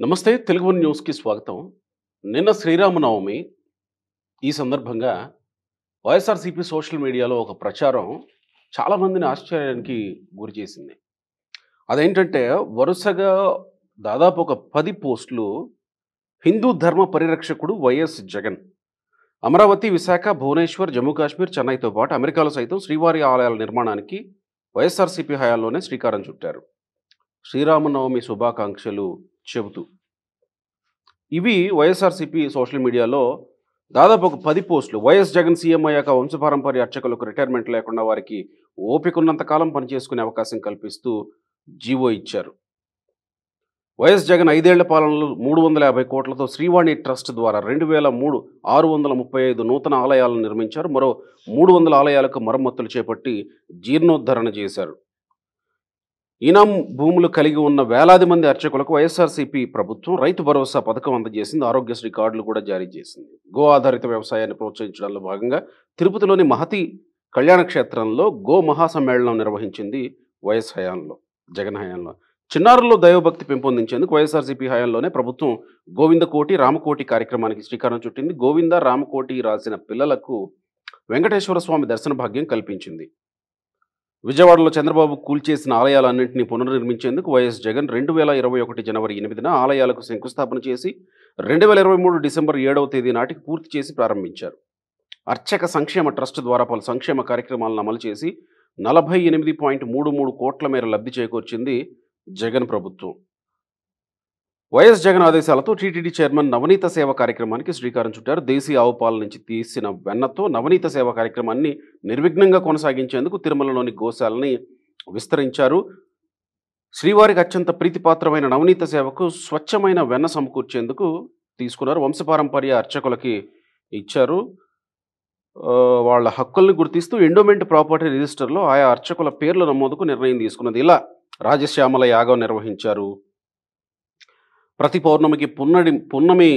నమస్తే తెలుగు వన్ న్యూస్‌కి స్వాగతం. నిన్న శ్రీరామనవమి. ఈ సందర్భంగా వైఎస్ఆర్‌సీపీ సోషల్ మీడియాలో ఒక ప్రచారం చాలా మందిని ఆశ్చర్యానికి గురిచేసింది. అదేంటంటే వరుసగా దాదాపు ఒక 10 పోస్టులు హిందూ ధర్మ పరిరక్షకుడు వైఎస్ జగన్. అమరావతి, విశాఖ, భువనేశ్వర్, జమ్మూ కాశ్మీర్, చెన్నైతో పాటు అమెరికాలో సైతం శ్రీవారి ఆలయాల నిర్మాణానికి వైఎస్ఆర్‌సీపీ హయాంలోనే శ్రీకారం చుట్టారు. శ్రీరామనవమి శుభాకాంక్షలు చెబుతూ. ఇవి వైఎస్ఆర్‌సీపీ సోషల్ మీడియాలో దాదాపు ఒక 10 పోస్టులు. వైఎస్ జగన్ సీఎం అయ్యాక వంశపారంపర్య అర్చకులకు రిటైర్మెంట్ లేకుండా వారికి ఓపికున్నంత కాలం పనిచేసుకునే అవకాశం కల్పిస్తూ జీవో ఇచ్చారు. వైఎస్ జగన్ 5 ఏళ్ల పాలనలో 350 కోట్లతో శ్రీవాణి ట్రస్ట్ ద్వారా 2003 635 నూతన ఆలయాలను నిర్మించారు. మరో 300 ఆలయాలకు మరమ్మతులు చేపట్టి జీర్ణోద్ధరణ చేశారు. ఈనాం భూములు కలిగి ఉన్న వేలాది మంది అర్చకులకు వైఎస్ఆర్‌సీపీ ప్రభుత్వం రైతు భరోసా పథకం అందజేసింది. ఆరోగ్యశ్రీ కార్డులు కూడా జారీ చేసింది. గో ఆధారిత వ్యవసాయాన్ని ప్రోత్సహించడంలో భాగంగా తిరుపతిలోని మహతి కళ్యాణ క్షేత్రంలో గో మహాసమ్మేళనం నిర్వహించింది జగన్ హయాంలో. చిన్నారుల్లో దైవభక్తి పెంపొందించేందుకు వైఎస్ఆర్‌సీపీ హయాంలోనే ప్రభుత్వం గోవిందకోటి, రామకోటి కార్యక్రమానికి శ్రీకారం చుట్టింది. గోవింద, రామకోటి రాసిన పిల్లలకు వెంకటేశ్వర స్వామి దర్శన భాగ్యం కల్పించింది. విజయవాడలో చంద్రబాబు కూల్చేసిన ఆలయాలన్నింటినీ పునర్నిర్మించేందుకు వైఎస్ జగన్ 2021 జనవరి 8న ఆలయాలకు శంకుస్థాపన చేసి 2023 డిసెంబర్ 7వ తేదీ నాటికి పూర్తి చేసి ప్రారంభించారు. అర్చక సంక్షేమ ట్రస్ట్ ద్వారా పలు సంక్షేమ కార్యక్రమాలను అమలు చేసి 48.33 కోట్ల మేర లబ్ధి చేకూర్చింది జగన్ ప్రభుత్వం. వైఎస్ జగన్ ఆదేశాలతో టీటీడీ చైర్మన్ నవనీత సేవ కార్యక్రమానికి శ్రీకారం చుట్టారు. దేశీ ఆవు పాల నుంచి తీసిన వెన్నతో నవనీత సేవ కార్యక్రమాన్ని నిర్విఘ్నంగా కొనసాగించేందుకు తిరుమలలోని గోశాలని విస్తరించారు. శ్రీవారికి అత్యంత ప్రీతిపాత్రమైన నవనీత సేవకు స్వచ్ఛమైన వెన్న సమకూర్చేందుకు తీసుకున్నారు. వంశపారంపర్య అర్చకులకి ఇచ్చారు. వాళ్ళ హక్కుల్ని గుర్తిస్తూ ఎండోమెంట్ ప్రాపర్టీ రిజిస్టర్లో ఆయా అర్చకుల పేర్ల నమోదుకు నిర్ణయం తీసుకున్నది. ఇలా రాజశ్యామల యాగం నిర్వహించారు. ప్రతి పౌర్ణమికి పున్నమి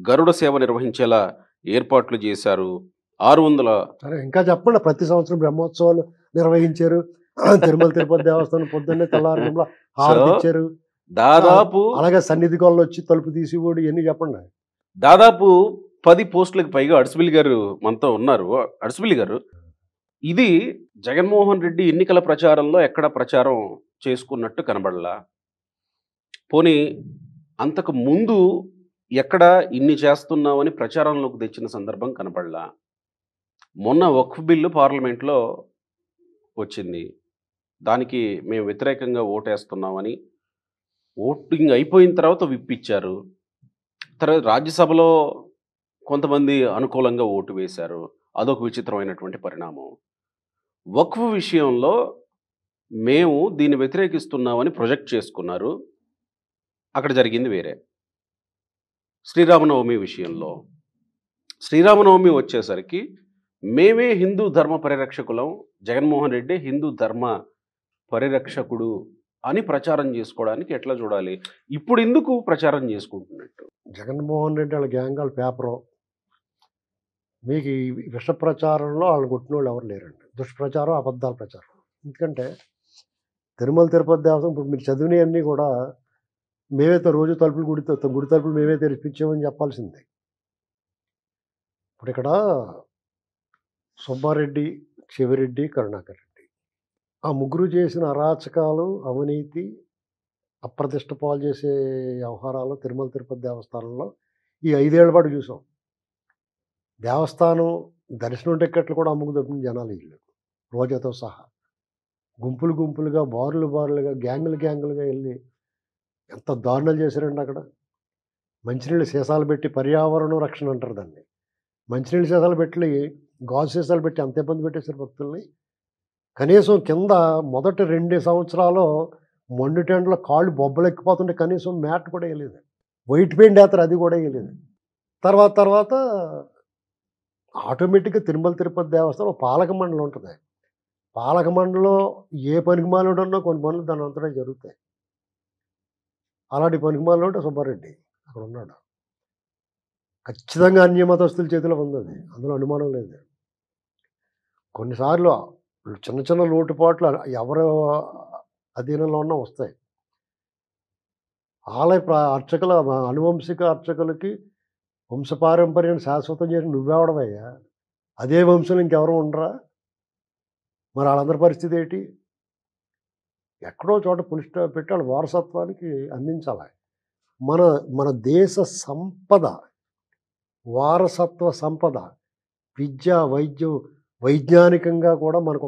గరుడ సేవ నిర్వహించేలా ఏర్పాట్లు చేశారు. 600 సరే ఇంకా చెప్పండి. ప్రతి సంవత్సరం బ్రహ్మోత్సవాలు నిర్వహించారు. తిరుపతి దేవస్థానం పొద్దున్నే తెల్లారులో హారతి ఇచ్చారు. దాదాపు అలాగే సన్నిధి గోళ్ళు వచ్చి తలుపు తీసి కూడా ఇవన్నీ చెప్పండి. దాదాపు 10 పోస్టులకు పైగా అడుసుబిల్లి గారు మనతో ఉన్నారు. అడుసుబిల్లి గారు, ఇది జగన్మోహన్ రెడ్డి ఎన్నికల ప్రచారంలో ఎక్కడ ప్రచారం చేసుకున్నట్టు కనబడలా. పోనీ అంతకు ముందు ఎక్కడ ఇన్ని చేస్తున్నామని ప్రచారంలోకి తెచ్చిన సందర్భం కనపడలా. మొన్న వక్ఫ్ బిల్లు పార్లమెంట్లో వచ్చింది. దానికి మేము వ్యతిరేకంగా ఓటేస్తున్నామని ఓటింగ్ అయిపోయిన తర్వాత విప్పిచ్చారు. తర్వాత రాజ్యసభలో కొంతమంది అనుకూలంగా ఓటు వేశారు. అదొక విచిత్రమైనటువంటి పరిణామం. వక్ఫ్ విషయంలో మేము దీన్ని వ్యతిరేకిస్తున్నామని ప్రొజెక్ట్ చేసుకున్నారు. అక్కడ జరిగింది వేరే. శ్రీరామనవమి విషయంలో శ్రీరామనవమి వచ్చేసరికి మేమే హిందూ ధర్మ పరిరక్షకులం, జగన్మోహన్ రెడ్డి హిందూ ధర్మ పరిరక్షకుడు అని ప్రచారం చేసుకోవడానికి ఎట్లా చూడాలి? ఇప్పుడు ఎందుకు ప్రచారం చేసుకుంటున్నట్టు? జగన్మోహన్ రెడ్డి వాళ్ళ గ్యాంగ్ వాళ్ళ పేపరు మీకు ఈ విష ప్రచారంలో వాళ్ళు కొట్టిన వాళ్ళు ఎవరు లేరండి. దుష్ప్రచారం, అబద్ధాల ప్రచారం. ఎందుకంటే తిరుపతి దేవస్థానం ఇప్పుడు మీరు చదివినవన్నీ కూడా మేమైతే రోజు గుడి తలుపులు మేమే తెరిపించామని చెప్పాల్సిందే. ఇప్పుడు ఇక్కడ సుబ్బారెడ్డి, చెవిరెడ్డి, కరుణాకర్ రెడ్డి ఆ ముగ్గురు చేసిన అరాచకాలు, అవినీతి, అప్రతిష్ట పాలు చేసే వ్యవహారాలు తిరుపతి దేవస్థానంలో ఈ 5 ఏళ్ల పాటు చూసాం. దేవస్థానం దర్శనం టిక్కెట్లు కూడా అమ్ముకు తప్పిన జనాలు వీళ్ళు రోజాతో సహా గుంపులుగా బారులుగా గ్యాంగులుగా వెళ్ళి ఎంత దారుణాలు చేశారండి. అక్కడ మంచినీళ్ళు సీసాలు పెట్టి పర్యావరణం రక్షణ అంటారు దాన్ని. మంచినీళ్ళు సీసాలు పెట్టి గాజు సీసాలు పెట్టి అంత ఇబ్బంది పెట్టేశారు భక్తుల్ని. కనీసం కింద మొదటి 2 సంవత్సరాలు మండు టెండలో కాళ్ళు బొబ్బలు ఎక్కిపోతుంటే కనీసం మ్యాట్ కూడా వేయలేదు. వైట్ పెయింట్ వేస్తారు, అది కూడా వేయలేదు. తర్వాత ఆటోమేటిక్గా తిరుపతి దేవస్థానం పాలక మండలి ఉంటుంది. పాలక మండలిలో ఏ పనికి మాలోడు ఉన్నా కొన్ని పనులు దాని అంతటా జరుగుతాయి. అలాంటి పనికిమాలినోడు సుబ్బారెడ్డి అక్కడ ఉన్నాడు. ఖచ్చితంగా అన్యమతస్తుల చేతిలో ఉంది అది, అందులో అనుమానం లేదు. కొన్నిసార్లు చిన్న లోటుపాట్లు ఎవరు అధీనంలో ఉన్నా వస్తాయి. అర్చకుల అనువంశిక అర్చకులకి వంశపారంపర్యాన్ని శాశ్వతం చేసి నువ్వెవడవయ్యా? అదే వంశంలో ఇంకెవరు ఉండరా? మరి వాళ్ళందరి పరిస్థితి ఏంటి? ఎక్కడో చోట పులి స్టాప్ పెట్టి వాళ్ళ వారసత్వానికి అందించాలి. మన మన దేశ సంపద, వారసత్వ సంపద, విద్య, వైద్యం, వైజ్ఞానికంగా కూడా మనకు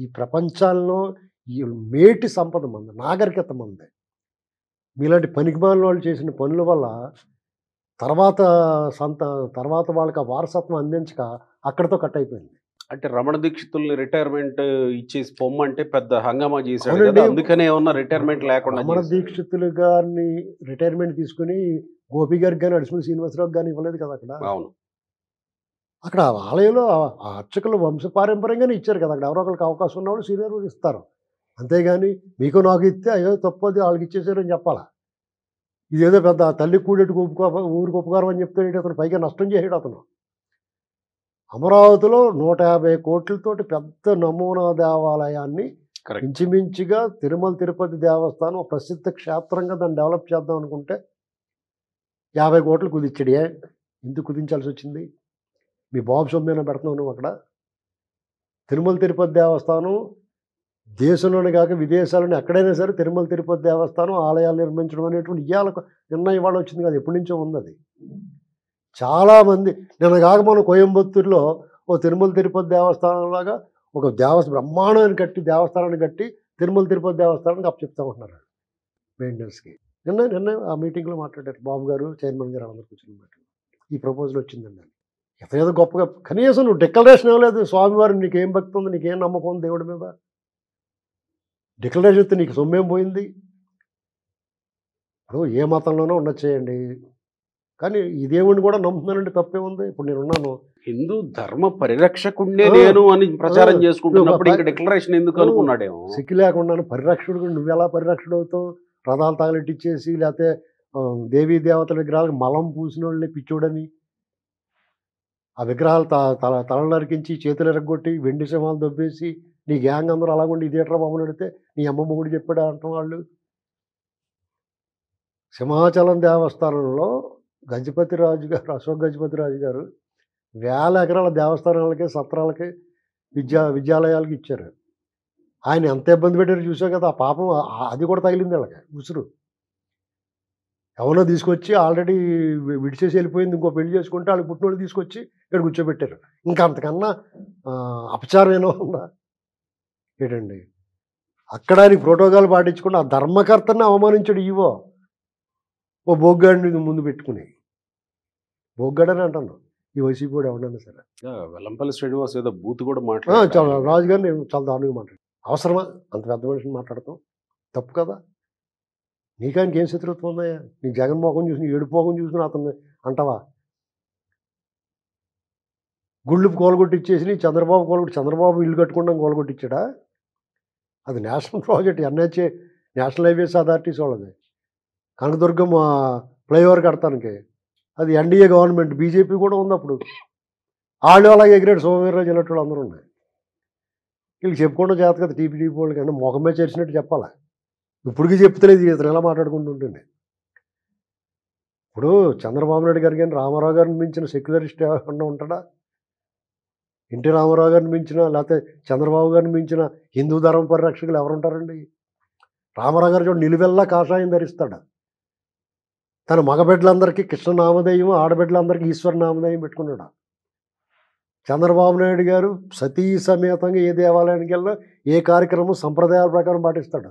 ఈ ప్రపంచాల్లో ఈ మేటి సంపద మంది, నాగరికత మంది. మీలాంటి పనికిమాలిన వాళ్ళు చేసిన పనుల వల్ల తర్వాత తర్వాత వాళ్ళకి ఆ వారసత్వం అందించక అక్కడితో కట్ అయిపోయింది. అంటే రమణ దీక్షితుల్ని రిటైర్మెంట్ ఇచ్చేసి పొమ్మంటే పెద్ద హంగామా చేశాడు అవునండి. కదా, అందుకనే ఏమన్నా రిటైర్మెంట్ లేకుండా రమణ చేశాడు. దీక్షితులు గారిని రిటైర్మెంట్ తీసుకుని గోపి గారికి కానీ అడిసిమల్ శ్రీనివాసరావు కానీ ఇవ్వలేదు కదా అక్కడ. అవును. అక్కడ ఆలయంలో ఆ అర్చకులు వంశపారంపర్యంగానే ఇచ్చారు కదా. అక్కడ ఎవరో ఒకరికి అవకాశం ఉన్నవాళ్ళు సీనియర్ ఇస్తారు. అంతేగాని మీకు నాకు ఇస్తే అయ్యో తప్పది వాళ్ళకి ఇచ్చేసారు అని చెప్పాలా. ఇదేదో పెద్ద తల్లి కూడేటి ఊరికి ఉపకారం అని చెప్తాడు అతను, పైగా నష్టం చేసాడు అతను. అమరావతిలో 150 కోట్లతోటి పెద్ద నమూనా దేవాలయాన్ని కరెక్ట్. ఇంచుమించుగా తిరుమల తిరుపతి దేవస్థానం ఒక ప్రసిద్ధ క్షేత్రంగా దాన్ని డెవలప్ చేద్దాం అనుకుంటే 50 కోట్లు కుదించాడు. ఎందుకు కుదించాల్సి వచ్చింది? మీ బాబు సొమ్మేనా పెడుతున్నావు నువ్వు అక్కడ? తిరుమల తిరుపతి దేవస్థానం దేశంలోనే కాక విదేశాలను ఎక్కడైనా సరే తిరుమల తిరుపతి దేవస్థానం ఆలయాలు నిర్మించడం అనేటువంటి ఇవాళ వచ్చింది కాదు, ఎప్పటి నుంచో ఉంది అది. చాలామంది నిన్న కాక మనం కోయంబత్తూరులో ఓ తిరుమల తిరుపతి దేవస్థానం లాగా ఒక బ్రహ్మాండాన్ని కట్టి దేవస్థానాన్ని కట్టి తిరుమల తిరుపతి దేవస్థానానికి అప్పచెప్తా ఉంటున్నారు మెయింటెనెన్స్కి. నిన్న ఆ మీటింగ్లో మాట్లాడారు బాబు గారు, చైర్మన్ గారు, అందరు కూర్చొని మాట్లాడారు. ఈ ప్రపోజల్ వచ్చిందండి. ఏదో గొప్పగా కనీసం నువ్వు డిక్లరేషన్ ఇవ్వలేదు. స్వామివారు నీకేం భక్తి ఉంది, నీకేం నమ్మకం ఉంది దేవుడి మీద? డిక్లరేషన్ ఇస్తే నీకు సొమ్మేం పోయింది? ఇప్పుడు ఏ మతంలోనో ఉండొచ్చేయండి, కానీ ఈ దేవుడిని కూడా నమ్ముతున్నానంటే తప్పే ఉంది. ఇప్పుడు నేనున్నాను, హిందూ ధర్మ పరిరక్షకుడినే నేను అని ప్రచారం చేసుకుంటున్నప్పుడు ఇంకా డిక్లరేషన్ ఎందుకు అనుకున్నాడేమో. సిక్కి లేకుండాను పరిరక్షకుడు నువ్వెలా పరిరక్షకుడు అవుతావు? రథాలు తగలెట్టిచ్చేసి లేకపోతే దేవీ దేవతల విగ్రహాలకు మలం పూసిన వాళ్ళని పిచ్చోడని, ఆ విగ్రహాలు తల నరికించి చేతులు ఎరగొట్టి వెండి సింహాలు దొబ్బేసి నీ గ్యాంగ్ అందరూ అలాగుండి ఇదేట్రా బాబు అడిగితే నీ అమ్మమ్మ కూడా చెప్పాడు అంటాం వాళ్ళు. సింహాచలం దేవస్థానంలో గజపతి రాజు గారు, అశోక్ గజపతి రాజు గారు 1000 ఎకరాల దేవస్థానాలకి, సత్రాలకి, విద్యాలయాలకి ఇచ్చారు. ఆయన ఎంత ఇబ్బంది పెట్టారో చూసావు కదా. ఆ పాపం అది కూడా తగిలింది వాళ్ళకి ఉసురు. ఎవరో తీసుకొచ్చి ఆల్రెడీ విడిచేసి వెళ్ళిపోయింది, ఇంకో పెళ్లి చేసుకుంటే వాళ్ళకి పుట్టినోళ్ళు తీసుకొచ్చి ఇక్కడ కూర్చోబెట్టారు. ఇంకా అంతకన్నా అపచారం ఏమో ఉందా ఏంటండి? అక్కడ ఆయనకి ప్రోటోకాల్ పాటించకుండా ఆ ధర్మకర్తని అవమానించాడు ఈవో. ఓ బొగ్గాడిని ముందు పెట్టుకుని, బొగ్గాడని అంటాను ఈ వైసీపీ కూడా ఎవడన్నా సరే. వెల్లంపల్లి శ్రీనివాస్ ఏదో బూత్ కూడా చాలా మాట్లాడారు. రాజుగారిని చాలా దారుణంగా మాట్లాడు. అవసరమా అంత పెద్ద మనిషిని మాట్లాడతాం? తప్పు కదా. నీకానికి ఏం శత్రుత్వం ఉన్నాయా? నీకు జగన్ మోహన్ చూసి, ఏడుపు మోహన్ చూసుకుని అతన్ని అంటావా? గుళ్ళు కోలగొట్టిచ్చేసి చంద్రబాబు ఇల్లు కట్టుకుంటాం కోలగొట్టించాడా? అది national project, NHA national highways authorities వాళ్ళది. కనకదుర్గం ఫ్లైఓవర్ కడతానికి అది ఎన్డీఏ గవర్నమెంట్, బీజేపీ కూడా ఉంది అప్పుడు. వాళ్ళు అలాగే ఎగిరాడు, సోమవీర్రాజు ఇలాంటి వాళ్ళు అందరూ ఉన్నాయి. వీళ్ళు చెప్పుకోవడం చేత కదా టీపీడీ వాళ్ళు, కానీ మొఖమే చేసినట్టు చెప్పాలా. ఇప్పటికీ చెప్తలేదు, ఇతను ఎలా మాట్లాడుకుంటూ ఉంటుంది. ఇప్పుడు చంద్రబాబు నాయుడు గారు కానీ రామారావు గారిని మించిన సెక్యులరిస్ట్ ఎవరన్నా ఉంటాడా? ఎన్టీ రామారావు గారిని మించిన, లేకపోతే చంద్రబాబు గారిని మించిన హిందూ ధర్మ పరిరక్షకులు ఎవరుంటారండి? రామారావు గారు చూడండి, నిలువెల్లా కాషాయం ధరిస్తాడు. తన మగబిడ్డలందరికీ కృష్ణ నామధేయం, ఆడబిడ్డలందరికీ ఈశ్వర నామధేయం పెట్టుకున్నాడు. చంద్రబాబు నాయుడు గారు సతీ సమేతంగా ఏ దేవాలయానికి వెళ్ళినా ఏ కార్యక్రమం సంప్రదాయాల ప్రకారం పాటిస్తాడు.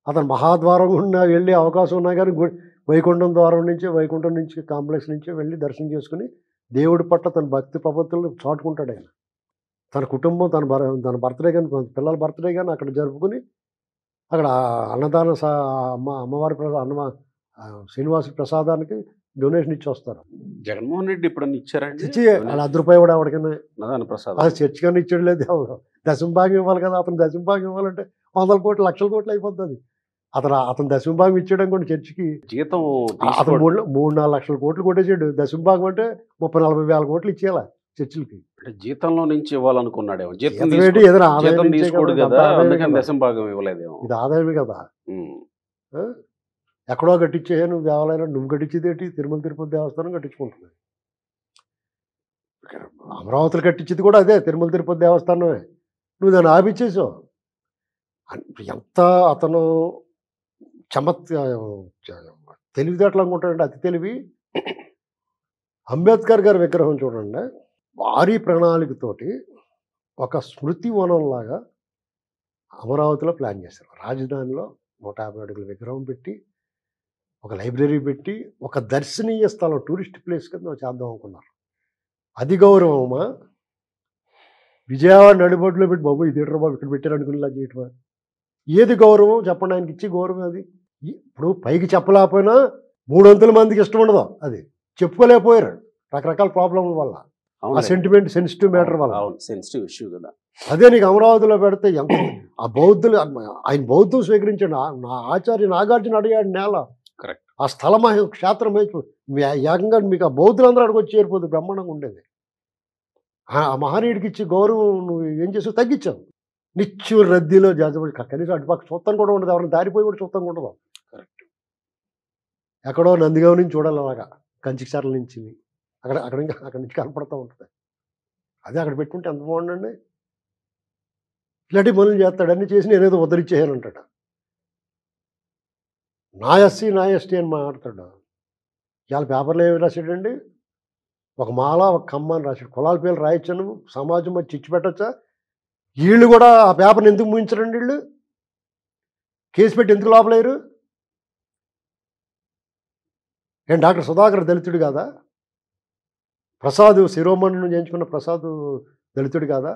అతను మహాద్వారం గుండా వెళ్ళే అవకాశం ఉన్నా కానీ వైకుంఠం ద్వారం నుంచి, వైకుంఠం నుంచి కాంప్లెక్స్ నుంచి వెళ్ళి దర్శనం చేసుకుని దేవుడి పట్ల తన భక్తి ప్రపత్తులను చాటుకుంటాడు. ఆయన తన కుటుంబం, తన బర్త్డే కానీ, పిల్లల బర్త్డే కానీ అక్కడ జరుపుకుని అక్కడ అన్నదాన అమ్మవారి శ్రీనివాస ప్రసాదానికి డొనేషన్ ఇచ్చి వస్తారు. జగన్మోహన్ రెడ్డి ఇప్పుడు ఇచ్చారండి ఇచ్చి అలా ₹1 కూడా ఎవరికైనా అన్నదాన ప్రసాదం అది చర్చ్ కన్నా ఇచ్చాడు లేదు. దశంభాగం ఇవ్వాలి కదా. అతను దశంభాగం ఇవ్వాలంటే 100 కోట్లు, లక్షల కోట్లు అయిపోతుంది. అతను దశంభాగం ఇచ్చాడు అనుకోండి చర్చికి. జీతం అతను 3-4 లక్షల కోట్లు కొట్టేసాడు. దశంభాగం అంటే 30-40 వేల కోట్లు ఇచ్చేయాలి చర్చిలకి. జీతంలో నుంచి ఇవ్వాలనుకున్నాడేమో. జీతం తీసుకోడు కదా, అందుకని దశంభాగం ఇవ్వలేదేమో. ఇది ఆదాయమే కదా. ఎక్కడో కట్టించే నువ్వు దేవాలయం నువ్వు కట్టించేదేంటి తిరుమల తిరుపతి దేవస్థానం కట్టించుకుంటుంది. అమరావతిలో కట్టించేది కూడా అదే తిరుమల తిరుపతి దేవస్థానమే. నువ్వు దాన్ని ఆపిచ్చేసావు. ఎంత అతను తెలివితేటలు అనుకుంటాడంటే అతి తెలివి. అంబేద్కర్ గారి విగ్రహం చూడండి, భారీ ప్రణాళికతోటి ఒక స్మృతి వనంలాగా అమరావతిలో ప్లాన్ చేశారు. రాజధానిలో 150 అడుగుల విగ్రహం పెట్టి, ఒక లైబ్రరీ పెట్టి, ఒక దర్శనీయ స్థలం టూరిస్ట్ ప్లేస్ కింద చేద్దాం అనుకున్నారు. అది గౌరవమా? విజయవాడ నడిబొడ్లో పెట్టి బాబు ఇదేంట్రా బాబు ఇక్కడ పెట్టారు అనుకునేలా చేయటమా? ఏది గౌరవం చెప్పండి? ఆయనకి ఇచ్చి గౌరవం అది. ఇప్పుడు పైకి చెప్పలేకపోయినా 300 మందికి ఇష్టం ఉండదు. అది చెప్పుకోలేకపోయారు రకరకాల ప్రాబ్లంల వల్ల, ఆ సెంటిమెంట్ సెన్సిటివ్ మ్యాటర్ వల్ల. సెన్సిటివ్ ఇష్యూ కదా. అదే నీకు అమరావతిలో పెడితే ఎంత ఆ బౌద్ధులు, ఆయన బౌద్ధం స్వీకరించాడు. నా ఆచార్య నాగార్జున అడిగాడు నేల, కరెక్ట్. ఆ స్థలం క్షేత్రం ఏకంగా మీకు ఆ బౌద్ధులందరూ అడిగి వచ్చి చేరిపోతుంది, బ్రహ్మాండంగా ఉండేది. ఆ మహనీయుడికి ఇచ్చి గౌరవం నువ్వు ఏం చేసావు? తగ్గించావు. నిత్యం రద్దీలో జాతపడి కనీసం అటుపక్క చూస్తాను కూడా ఉండదు, ఎవరిని దారిపోయి కూడా చూస్తాను ఉండదు. కరెక్ట్. ఎక్కడో నందిగాం నుంచి చూడాలి, అలాగా కంచికచర్ల నుంచి అక్కడి నుంచి కనపడుతూ ఉంటుంది. అదే అక్కడ పెట్టుకుంటే ఎంత బాగుండండి. ఇలాంటి పనులు చేస్తాడన్నీ చేసి నేనేదో ఉద్ధరించేయను అంటాడు. నా ఎస్సీ నా ఎస్టీ అని మాట్లాడతాడు. ఇవాళ పేపర్లో ఏమి రాశాడండి? ఒక మాల ఒక కమ్మ అని రాశాడు. కులాల పేర్లు రాయొచ్చాను, సమాజం వచ్చి చిచ్చు పెట్టచ్చా? వీళ్ళు కూడా ఆ పేపర్ని ఎందుకు ముగించరండి? వీళ్ళు కేసు పెట్టి ఎందుకు లోపలేరు? ఏం డాక్టర్ సుధాకర్ దళితుడు కాదా? ప్రసాద్ శిరోమణిని చేయించుకున్న ప్రసాద్ దళితుడు కాదా?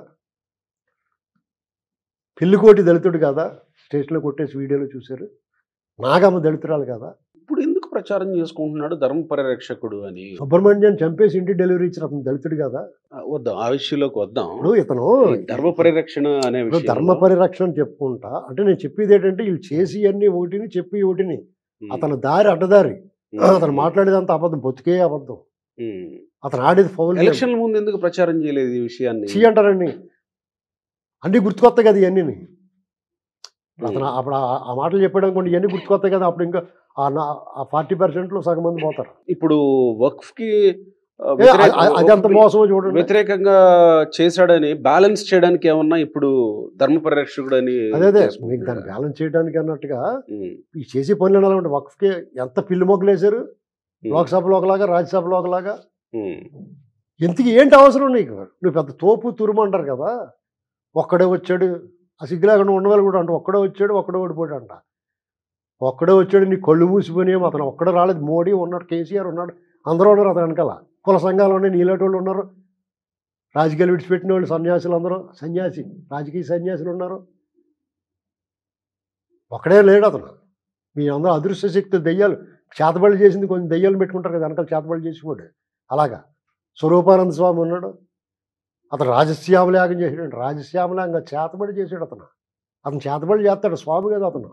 పిల్లికోటి దళితుడు కాదా? స్టేషన్లో కొట్టేసి వీడియోలో చూశారు. నాగమ్మ దళితురాలు కాదా? ఇప్పుడు ఎందుకు ప్రచారం చేసుకుంటున్నాడు ధర్మ పరిరక్షకుడు అని? సుబ్రహ్మణ్యం చంపేసి ఇంటికి డెలివరీ ఇచ్చిన అతను దళితుడు కాదా? వద్దాం, ఆ విషయంలోకి వద్దాం. ఇప్పుడు ఇతను ధర్మ పరిరక్షణ అనే ధర్మ పరిరక్షణ చెప్పుకుంటా అంటే నేను చెప్పేది ఏంటంటే వీళ్ళు చేసి అన్ని ఒకటిని చెప్పి ఒకటిని, అతను దారి అడ్డదారి, అతను మాట్లాడేదంతా అబద్ధం, బొత్తికే అబద్ధం. అతను ఆడేది ఫౌల్. ఎలక్షన్ల ముందు ఎందుకు ప్రచారం చేయలేదు ఈ విషయాన్ని? అంటారండి, అన్నీ గుర్తుకొస్తాయి కదా ఇవన్నీ. అతను అప్పుడు ఆ మాటలు చెప్పాడు అనుకోండి, ఇవన్నీ గుర్తుకొస్తాయి కదా. అప్పుడు ఇంకా ఆ 40%లో సగం మంది పోతారు. ఇప్పుడు వక్ఫ్కి అది అంత మోసమో చూడండి. వ్యతిరేకంగా చేశాడని బ్యాలెన్స్ చేయడానికి ఏమన్నా ఇప్పుడు ధర్మ పరిరక్షకుడు అని అదే మీకు దాన్ని బ్యాలెన్స్ చేయడానికి అన్నట్టుగా ఈ చేసే పనులు ఎలా వక్ఫ్కి ఎంత పిల్లి మొక్కలు వేశారు. లోక్సభలో ఒకలాగా, రాజ్యసభలో ఒకలాగా. ఎందుకు ఏంటి అవసరం నీకు? నువ్వు పెద్ద తోపు తురుము అంటారు కదా. ఒక్కడే వచ్చాడు, ఆ సిగ్గులేకుండా ఉండవాలి కూడా అంట. ఒక్కడే వచ్చాడు, ఒక్కడే ఓడిపోయాడు అంట. ఒక్కడే వచ్చాడు, నీ కళ్ళు మూసిపోయినాయి. అతను ఒక్కడే రాలేదు. మోడీ ఉన్నాడు, కేసీఆర్ ఉన్నాడు, అందరూ ఉన్నారు అతను వెనకాల. కుల సంఘాలు ఉన్నాయి, నీలాంటి వాళ్ళు ఉన్నారు, రాజకీయాలు విడిచిపెట్టిన వాళ్ళు, సన్యాసులు అందరూ, రాజకీయ సన్యాసులు ఉన్నారు. ఒక్కడే లేడు అతను. మీ అందరూ అదృశ్య శక్తి దెయ్యాలు చేతబడి చేసింది, కొంచెం దెయ్యాలు పెట్టుకుంటారు కదా వెనకాల చేతబడి చేసిపోడు. అలాగా స్వరూపానంద స్వామి ఉన్నాడు, అతను రాజశ్యామలాగం చేసాడు. రాజశ్యామలాగంగా చేతబడి చేసాడు అతను చేతబడి చేస్తాడు, స్వామి కదా అతను.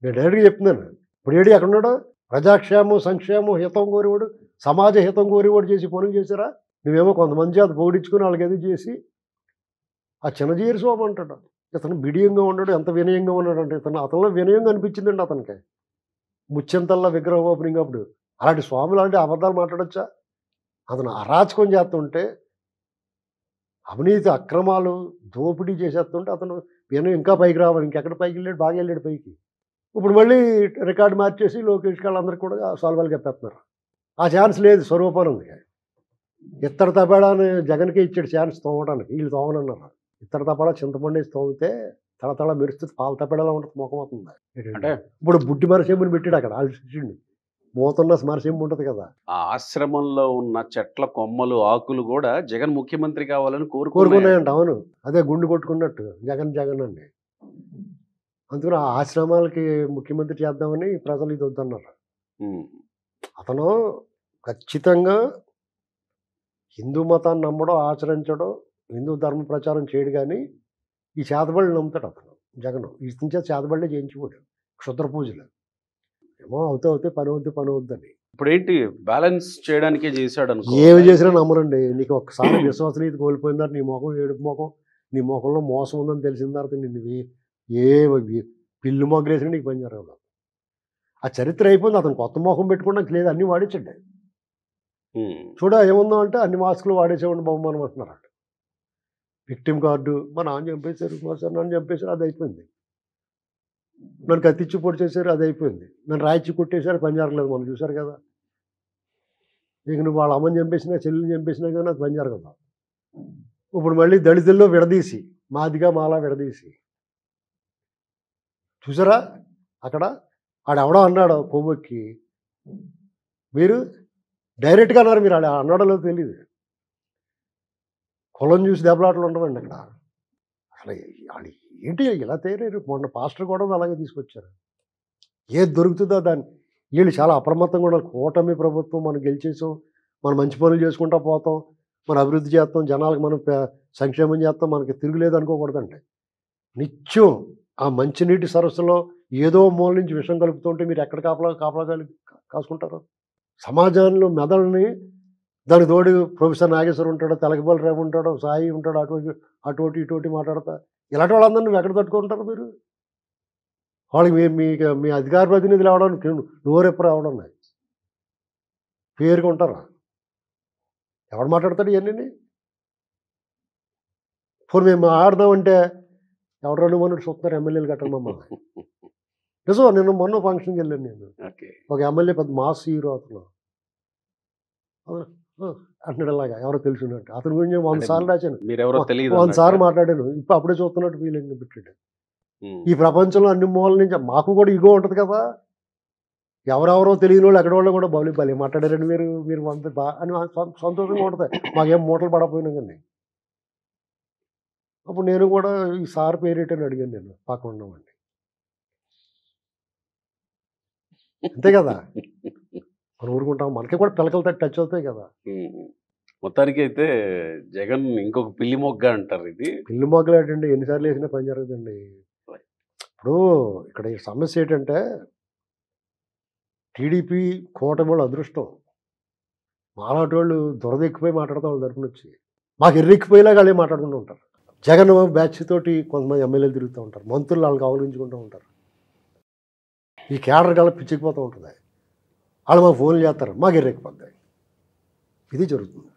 నేను డైరెక్ట్గా చెప్తున్నాను. ఇప్పుడు ఏడు ఎక్కడున్నాడు? ప్రజాక్షేమం, సంక్షేమం, హితం కోరివాడు, సమాజ హితం కోరివాడు చేసి పనులు చేశారా? నువ్వేమో కొంతమంది చేత పొగిడించుకుని వాళ్ళకి ఎదురు చేసి ఆ చిన్నజీరి స్వామి అంటాడు. ఇతను బిడియంగా ఉన్నాడు, ఎంత వినయంగా ఉన్నాడు అంటే అతనిలో వినయంగా అనిపించిందండి అతనికి. ముచ్చెంతల్లా విగ్రహం ఓపెనింగ్ అప్పుడు అలాంటి స్వాములు అంటే అబద్ధాలు మాట్లాడచ్చా? అతను అరాచకం చేస్తుంటే, అవినీతి అక్రమాలు దోపిడీ చేసేస్తుంటే అతను వినయం ఇంకా పైకి రావాలి. ఇంకెక్కడ పైకి వెళ్ళాడు? బాగా వెళ్ళాడు పైకి. ఇప్పుడు మళ్ళీ రికార్డు మార్చేసి లోకేష్ వాళ్ళందరికీ కూడా సాల్వాలు చెప్పేస్తున్నారు. ఆ ఛాన్స్ లేదు స్వరూపానందకి. ఇత్తడి తపేడాన్ని జగన్కే ఇచ్చాడు ఛాన్స్ తోమడానికి. వీళ్ళు తోమనన్నారు. ఇత్తడి తపేడా చింతపండు వేసి తోమితే తళతళ మెరుస్తుంది, పాల తపేడాలో ఉంటుంది, ముఖం అవుతుంది. అంటే ఇప్పుడు బుడ్డి మరసేముని పెట్టాడు అక్కడ ఆలోచించండి. మూతున్న స్మరసింపు ఉంటుంది కదా. ఆ ఆశ్రమంలో ఉన్న చెట్ల కొమ్మలు, ఆకులు కూడా జగన్ ముఖ్యమంత్రి కావాలని కోరుకున్నాయంట. అవును, అదే గుండు కొట్టుకున్నట్టు జగన్ అండి. అందుకని ఆ ఆశ్రమాలకి ముఖ్యమంత్రి చేద్దామని ప్రజలు ఇది వద్దన్నారు. అతను ఖచ్చితంగా హిందూ మతాన్ని నమ్మడం, ఆచరించడం, హిందూ ధర్మ ప్రచారం చేయడు. కానీ ఈ చేతబడులు నమ్ముతాడు అతను జగన్. ఈ నుంచి చేతబడులే చేయించుకోడు, క్షుద్ర పూజలు ఏమో అవుతే పని అవుద్దని. ఇప్పుడు ఏంటి బ్యాలెన్స్ చేయడానికే చేశాడు అనుకో. ఏమి చేసినా నమ్మరండి. నీకు ఒక్కసారి విశ్వసనీయత కోల్పోయిన తర్వాత నీ ముఖం ఏడుపు ముఖం, నీ ముఖంలో మోసం ఉందని తెలిసిన తర్వాత నిన్ను ఏ పిల్లు మొగ్గలేసినా నీకు పని జరగదు. ఆ చరిత్ర అయిపోయింది. అతను కొత్త మొహం పెట్టుకోవడానికి లేదు, అన్నీ వాడించండి. చూడ ఏముందో అంటే అన్ని మాస్కులు వాడేసేవాడిని బహుమానం అంటున్నారు. విక్టిమ్ కార్డు మా నాన్న చంపేశారు, మా సార్ నన్ను చంపేశారు, అది అయిపోయింది. నన్ను కత్తిచ్చి పొడి చేశారు, అది అయిపోయింది. నన్ను రాయిచ్చి కొట్టేశారు, పని జరగలేదు. మనం చూశారు కదా. ఇక నువ్వు వాళ్ళ అమ్మని చంపేసినా చెల్లిని చంపేసినా కానీ అది పని జరగదు. ఇప్పుడు మళ్ళీ దళితుల్లో విడదీసి, మాదిగా మాలా విడదీసి చూసారా అక్కడ ఆడెవడో అన్నాడు కొవ్వొక్కి, మీరు డైరెక్ట్గా అన్నారు, మీరు ఆడ అన్నాడో తెలియదు. కులం చూసి దెబ్బలాటలు ఉండవండి అక్కడ. అసలు వాళ్ళు ఏంటి ఇలా తయారయ్యారు. మొన్న పాస్టర్ కూడా అలాగే తీసుకొచ్చారు. ఏది దొరుకుతుందో దాన్ని. వీళ్ళు చాలా అప్రమత్తంగా ఉండాలి. కూటమి ప్రభుత్వం మనం గెలిచేసాం, మనం మంచి పనులు చేసుకుంటా పోతాం, మనం అభివృద్ధి చేస్తాం, జనాలకు మనం సంక్షేమం చేస్తాం, మనకి తిరుగులేదు అనుకోకూడదండి. నిత్యం ఆ మంచినీటి సరస్సులో ఏదో మూల నుంచి విషం కలుపుతుంటే మీరు ఎక్కడ కాపలా కాసుకుంటారు. సమాజంలో మెదడుని దానికి తోడు ప్రొఫెసర్ నాగేశ్వర్ ఉంటాడు, తెలకపల్లి రేపు ఉంటాడు, సాయి ఉంటాడు, అటువంటి ఇటువంటి మాట్లాడతా. ఇలాంటి వాళ్ళందరూ నువ్వు ఎక్కడ తట్టుకుంటారు మీరు? వాళ్ళకి మీ అధికార ప్రతినిధులు అవడానికి నోరెప్పుడు రావడం పేరుగా ఉంటారా? ఎవడు మాట్లాడతాడు ఇవన్నీ? పోనీ మేము ఆడదామంటే ఎవరు రెండు మొన్నటి చూస్తున్నారు ఎమ్మెల్యేలు కట్టడం మమ్మల్ని. నిజం, నేను మొన్న ఫంక్షన్కి వెళ్ళాను. నేను ఒక ఎమ్మెల్యే పెద్ద మాస్ హీరో, అతను అంటున్నాడు అలాగా, ఎవరో తెలుసున్నట్టు. అతని గురించి 100 సార్లు రాశాను, 100 సార్లు మాట్లాడాను. ఇప్పుడు అప్పుడే చూస్తున్నట్టు ఫీలింగ్ పెట్టాడు. ఈ ప్రపంచంలో అన్ని మూలల నుంచి మాకు కూడా ఇగో ఉంటుంది కదా. ఎవరెవరో తెలియని వాళ్ళు ఎక్కడ వాళ్ళు కూడా బలి మాట్లాడారండి మీరు అని సంతోషంగా ఉంటుంది. మాకేం మూటలు పడకపోయినా కానీ. అప్పుడు నేను కూడా ఈ సార్ పేరేటని అడిగాను, నేను పక్కన ఉన్నామండి. అంతే కదా, మనం ఊరుకుంటాం, మనకి కూడా పిలకలతో టచ్ అవుతాయి కదా. మొత్తానికి అయితే జగన్ ఇంకొక పిల్లి మొగ్గ అంటారు. ఇది పిల్లి మొగ్గలు ఏంటండి, ఎన్నిసార్లు వేసినా పని జరగదండి. ఇప్పుడు ఇక్కడ ఈ సమస్య ఏంటంటే టీడీపీ కూటమి వాళ్ళు అదృష్టం. మాలాంటి వాళ్ళు దురదెక్కిపోయి మాట్లాడతాం వాళ్ళ తరపున వచ్చి. మాకు ఎర్రెక్కిపోయేలాగా వాళ్ళే మాట్లాడుకుంటూ ఉంటారు. జగన్ బ్యాచ్ తోటి కొంతమంది ఎమ్మెల్యేలు తిరుగుతూ ఉంటారు, మంత్రులు వాళ్ళకి ఆలోచించుకుంటూ ఉంటారు. ఈ కేడర్ కల పిచ్చిపోతూ ఉంటుంది. వాళ్ళు మాకు ఫోన్లు చేస్తారు, మాకు ఎర్రెక్కిపోద్ది. ఇది జరుగుతుంది.